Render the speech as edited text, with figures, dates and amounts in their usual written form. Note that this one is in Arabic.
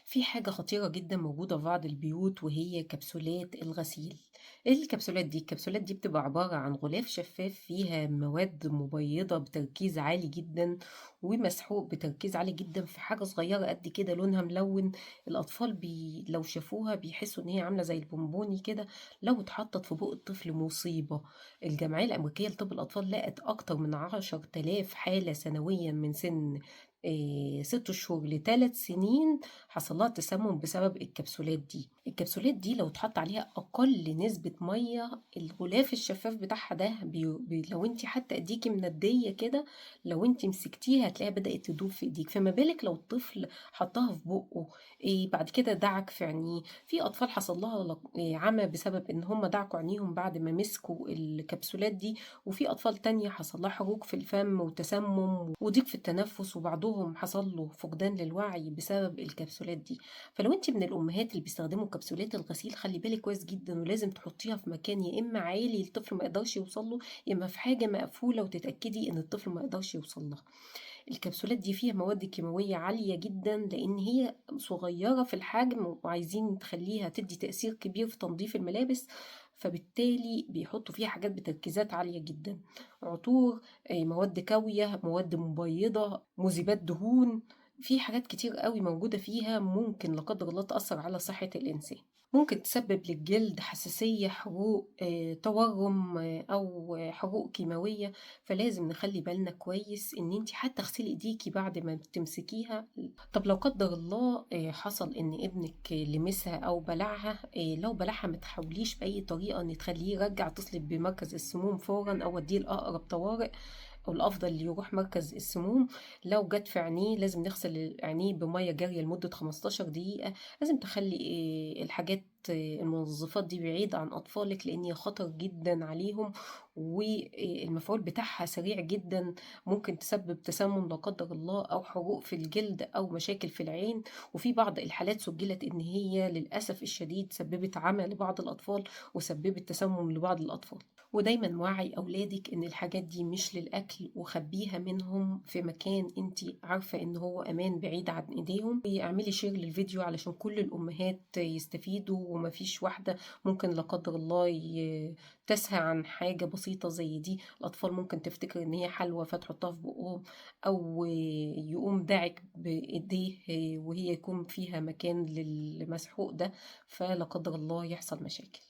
في حاجة خطيرة جدًا موجودة في بعض البيوت وهي كبسولات الغسيل. إيه الكبسولات دي؟ الكبسولات دي بتبقى عبارة عن غلاف شفاف فيها مواد مبيضة بتركيز عالي جدًا، ومسحوق بتركيز عالي جدًا في حاجة صغيرة قد كده لونها ملون. الأطفال لو شافوها بيحسوا إن هي عاملة زي البونبوني كده، لو اتحطت في بُق الطفل مصيبة. الجمعية الأمريكية لطب الأطفال لقت أكتر من 10,000 حالة سنويًا من سن 6 شهور ل3 سنين حصل لها تسمم بسبب الكبسولات دي. الكبسولات دي لو اتحط عليها أقل نسبة مَيّة، الغلاف الشفاف بتاعها ده لو أنتِ حتى إيديكِ مندية كده، لو أنتِ مسكتيها هتلاقيها بدأت تدوب في إيديكِ، فما بالِك لو الطفل حطها في بُقُّه، بعد كده دعك في عينيه. في أطفال حصل لها عمى بسبب إن هم دعكوا عينيهم بعد ما مسكوا الكبسولات دي، وفي أطفال تانية حصل لها حروق في الفم وتسمم وضيق في التنفس، وبعضهم حصل له فقدان للوعي بسبب الكبسولات دي. فلو أنتِ من الأمهات اللي بيستخدموا كبسولات الغسيل خلّي بالِك كويس جدًا، ولازم تحطيها في مكان يا إما عالي الطفل ما يقدرش يوصل له، يا إما في حاجة مقفولة وتتأكدي إن الطفل ما يقدرش يوصل لها. الكبسولات دي فيها مواد كيماوية عالية جدًا، لإن هي صغيرة في الحجم وعايزين تخلّيها تدّي تأثير كبير في تنضيف الملابس، فبالتالي بيحطّوا فيها حاجات بتركيزات عالية جدًا، عطور، مواد كاوية، مواد مبيضة، مذيبات دهون. في حاجات كتير أوي موجودة فيها ممكن لا قدر الله تأثّر على صحة الإنسان. ممكن تسبب للجلد حساسية، حروق، تورم، أو حروق كيماوية. فلازم نخلّي بالنا كويس إن أنتِ حتى اغسلي إيديكِ بعد ما تمسكيها. طب لو قدّر الله حصل إن ابنِك لمسها أو بلعها، لو بلعها ما تحاوليش بأي طريقة إن تخلّيه يرجّع، اتصلي بمركز السموم فورًا أو ودّيه لأقرب طوارئ، والأفضل يروح مركز السموم. لو جات في عينيه لازم نغسل عينيه بمَيّة جارية لمدة 15 دقيقة. لازم تخلّي الحاجات المنظفات دي بعيد عن أطفالِك، لإن هي خطر جدًا عليهم، والمفعول بتاعها سريع جدًا، ممكن تسبب تسمم لا قدر الله أو حروق في الجلد أو مشاكل في العين. وفي بعض الحالات سُجّلت إن هي للأسف الشديد سببت عمى لبعض الأطفال، وسببت تسمم لبعض الأطفال. ودايمًا وعّي أولادِك إن الحاجات دي مش للأكل، وخبّيها منهم في مكان أنتِ عارفة إن هو أمان بعيد عن إيديهم. اعملي share للفيديو علشان كل الأمهات يستفيدوا، وما فيش واحدة ممكن لا قدر الله تسهى عن حاجة بسيطة زي دي. الأطفال ممكن تفتكر إن هي حلوى فتحطها في بُقّهم، أو يقوم داعك بإيديه وهي يكون فيها مكان للمسحوق ده، فلا قدر الله يحصل مشاكل.